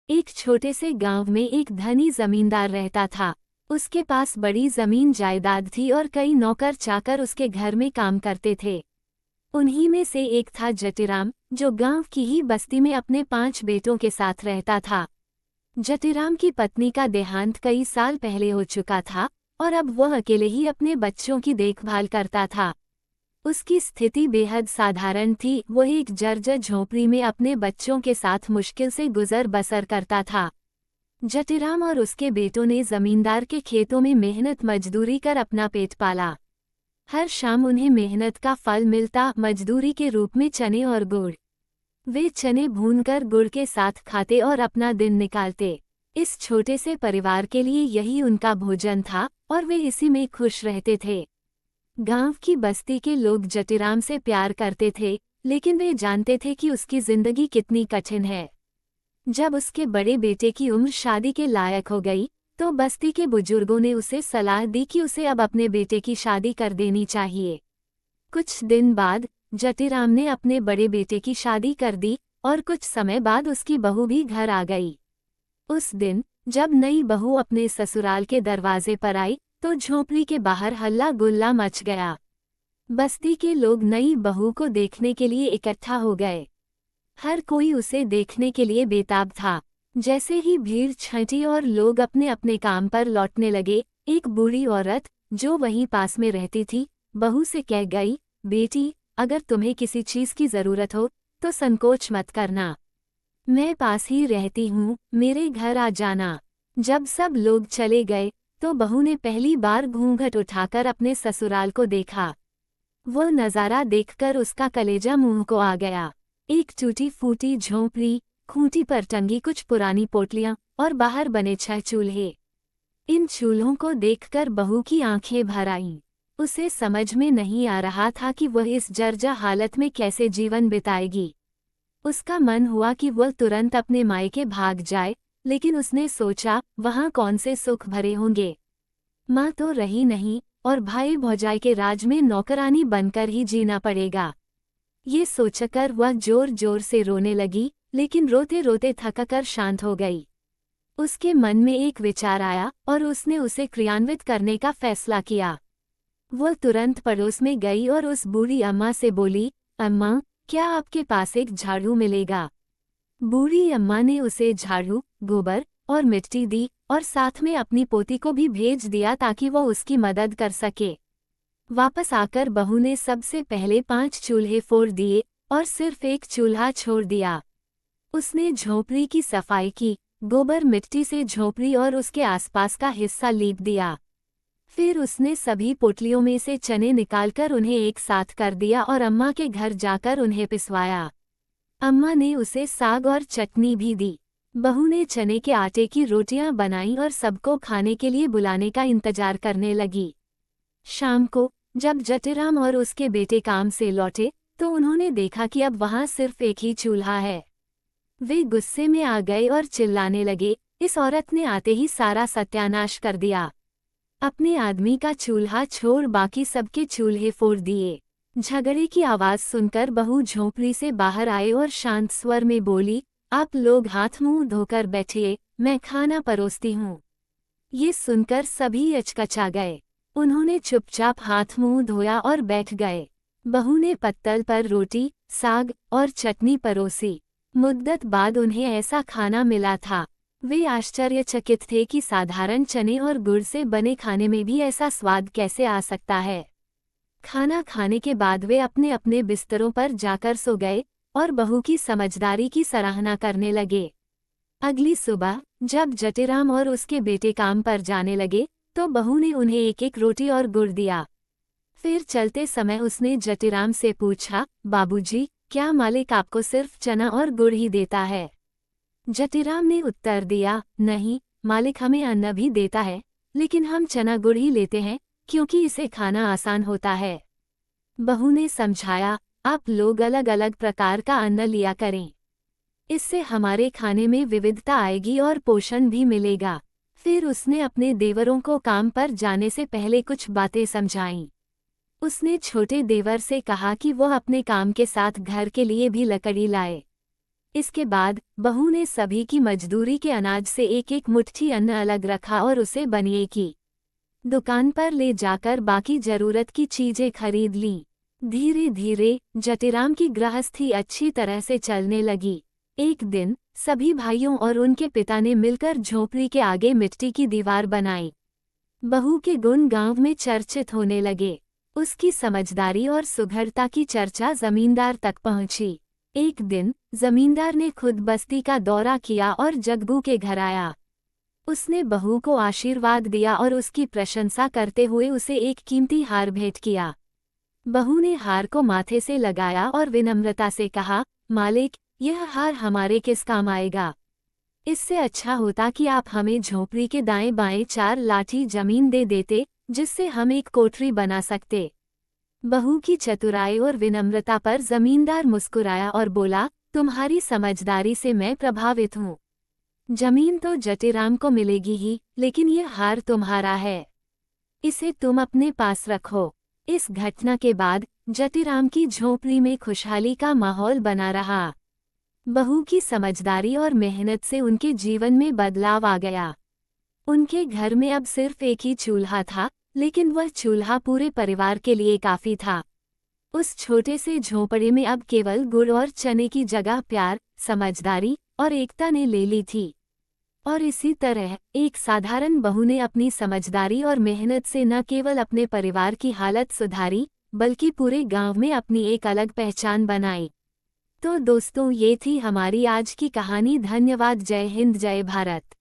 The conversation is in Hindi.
एक छोटे से गांव में एक धनी जमींदार रहता था। उसके पास बड़ी जमीन जायदाद थी और कई नौकर चाकर उसके घर में काम करते थे। उन्हीं में से एक था जटीराम, जो गांव की ही बस्ती में अपने 5 बेटों के साथ रहता था। जटीराम की पत्नी का देहांत कई साल पहले हो चुका था और अब वह अकेले ही अपने बच्चों की देखभाल करता था। उसकी स्थिति बेहद साधारण थी। वह एक जर्जर झोंपड़ी में अपने बच्चों के साथ मुश्किल से गुजर बसर करता था। जटीराम और उसके बेटों ने जमींदार के खेतों में मेहनत मजदूरी कर अपना पेट पाला। हर शाम उन्हें मेहनत का फल मिलता, मजदूरी के रूप में चने और गुड़। वे चने भूनकर गुड़ के साथ खाते और अपना दिन निकालते। इस छोटे से परिवार के लिए यही उनका भोजन था और वे इसी में खुश रहते थे। गांव की बस्ती के लोग जटीराम से प्यार करते थे, लेकिन वे जानते थे कि उसकी जिंदगी कितनी कठिन है। जब उसके बड़े बेटे की उम्र शादी के लायक हो गई, तो बस्ती के बुजुर्गों ने उसे सलाह दी कि उसे अब अपने बेटे की शादी कर देनी चाहिए। कुछ दिन बाद जटीराम ने अपने बड़े बेटे की शादी कर दी और कुछ समय बाद उसकी बहू भी घर आ गई। उस दिन जब नई बहू अपने ससुराल के दरवाजे पर आई, तो झोंपड़ी के बाहर हल्ला गुल्ला मच गया। बस्ती के लोग नई बहू को देखने के लिए इकट्ठा हो गए। हर कोई उसे देखने के लिए बेताब था। जैसे ही भीड़ छंटी और लोग अपने अपने काम पर लौटने लगे, एक बूढ़ी औरत जो वहीं पास में रहती थी, बहू से कह गई, बेटी, अगर तुम्हें किसी चीज की जरूरत हो तो संकोच मत करना। मैं पास ही रहती हूँ, मेरे घर आ जाना। जब सब लोग चले गए तो बहू ने पहली बार घूंघट उठाकर अपने ससुराल को देखा। वो नज़ारा देखकर उसका कलेजा मुंह को आ गया। एक टूटी फूटी झोंपड़ी, खूंटी पर टंगी कुछ पुरानी पोटलियां और बाहर बने 6 चूल्हे। इन चूल्हों को देखकर बहू की आंखें भर आईं। उसे समझ में नहीं आ रहा था कि वह इस जर्जर हालत में कैसे जीवन बिताएगी। उसका मन हुआ कि वह तुरंत अपने मायके भाग जाए, लेकिन उसने सोचा, वहां कौन से सुख भरे होंगे। माँ तो रही नहीं और भाई भौजाई के राज में नौकरानी बनकर ही जीना पड़ेगा। ये सोचकर वह जोर जोर से रोने लगी, लेकिन रोते रोते थककर शांत हो गई। उसके मन में एक विचार आया और उसने उसे क्रियान्वित करने का फैसला किया। वह तुरंत पड़ोस में गई और उस बूढ़ी अम्मा से बोली, अम्मा, क्या आपके पास एक झाड़ू मिलेगा? बूढ़ी अम्मा ने उसे झाड़ू, गोबर और मिट्टी दी और साथ में अपनी पोती को भी भेज दिया ताकि वह उसकी मदद कर सके। वापस आकर बहू ने सबसे पहले 5 चूल्हे फोड़ दिए और सिर्फ एक चूल्हा छोड़ दिया। उसने झोंपड़ी की सफाई की, गोबर मिट्टी से झोंपड़ी और उसके आसपास का हिस्सा लीप दिया। फिर उसने सभी पोटलियों में से चने निकालकर उन्हें एक साथ कर दिया और अम्मा के घर जाकर उन्हें पिसवाया। अम्मा ने उसे साग और चटनी भी दी। बहू ने चने के आटे की रोटियां बनाई और सबको खाने के लिए बुलाने का इंतजार करने लगी। शाम को जब जटीराम और उसके बेटे काम से लौटे, तो उन्होंने देखा कि अब वहां सिर्फ एक ही चूल्हा है। वे गुस्से में आ गए और चिल्लाने लगे, इस औरत ने आते ही सारा सत्यानाश कर दिया। अपने आदमी का चूल्हा छोड़ बाकी सबके चूल्हे फोड़ दिए। झगड़े की आवाज सुनकर बहू झोंपड़ी से बाहर आए और शांत स्वर में बोली, आप लोग हाथ मुंह धोकर बैठिए, मैं खाना परोसती हूँ। ये सुनकर सभी अचकचा गए। उन्होंने चुपचाप हाथ मुंह धोया और बैठ गए। बहू ने पत्तल पर रोटी, साग और चटनी परोसी। मुद्दत बाद उन्हें ऐसा खाना मिला था। वे आश्चर्यचकित थे कि साधारण चने और गुड़ से बने खाने में भी ऐसा स्वाद कैसे आ सकता है। खाना खाने के बाद वे अपने अपने बिस्तरों पर जाकर सो गए और बहू की समझदारी की सराहना करने लगे। अगली सुबह जब जटीराम और उसके बेटे काम पर जाने लगे, तो बहू ने उन्हें एक एक रोटी और गुड़ दिया। फिर चलते समय उसने जटीराम से पूछा, बाबूजी, क्या मालिक आपको सिर्फ चना और गुड़ ही देता है? जटीराम ने उत्तर दिया, नहीं, मालिक हमें अन्न भी देता है, लेकिन हम चना गुड़ ही लेते हैं क्योंकि इसे खाना आसान होता है। बहू ने समझाया, आप लोग अलग अलग प्रकार का अन्न लिया करें। इससे हमारे खाने में विविधता आएगी और पोषण भी मिलेगा। फिर उसने अपने देवरों को काम पर जाने से पहले कुछ बातें समझाईं। उसने छोटे देवर से कहा कि वह अपने काम के साथ घर के लिए भी लकड़ी लाए। इसके बाद बहू ने सभी की मजदूरी के अनाज से एक एक मुट्ठी अन्न अलग रखा और उसे बनिए की दुकान पर ले जाकर बाकी जरूरत की चीजें खरीद लीं। धीरे धीरे जटिराम की गृहस्थी अच्छी तरह से चलने लगी। एक दिन सभी भाइयों और उनके पिता ने मिलकर झोपड़ी के आगे मिट्टी की दीवार बनाई। बहू के गुण गांव में चर्चित होने लगे। उसकी समझदारी और सुघड़ता की चर्चा जमींदार तक पहुंची। एक दिन जमींदार ने खुद बस्ती का दौरा किया और जग्गू के घर आया। उसने बहू को आशीर्वाद दिया और उसकी प्रशंसा करते हुए उसे एक कीमती हार भेंट किया। बहू ने हार को माथे से लगाया और विनम्रता से कहा, मालिक, यह हार हमारे किस काम आएगा? इससे अच्छा होता कि आप हमें झोपड़ी के दाएं बाएं 4 लाठी जमीन दे देते, जिससे हम एक कोठरी बना सकते। बहू की चतुराई और विनम्रता पर जमींदार मुस्कुराया और बोला, तुम्हारी समझदारी से मैं प्रभावित हूँ। जमीन तो जटिराम को मिलेगी ही, लेकिन यह हार तुम्हारा है। इसे तुम अपने पास रखो। इस घटना के बाद जटिराम की झोपड़ी में खुशहाली का माहौल बना रहा। बहू की समझदारी और मेहनत से उनके जीवन में बदलाव आ गया। उनके घर में अब सिर्फ एक ही चूल्हा था, लेकिन वह चूल्हा पूरे परिवार के लिए काफी था। उस छोटे से झोंपड़े में अब केवल गुड़ और चने की जगह प्यार, समझदारी और एकता ने ले ली थी। और इसी तरह एक साधारण बहू ने अपनी समझदारी और मेहनत से न केवल अपने परिवार की हालत सुधारी, बल्कि पूरे गांव में अपनी एक अलग पहचान बनाई। तो दोस्तों, ये थी हमारी आज की कहानी। धन्यवाद। जय हिंद, जय भारत।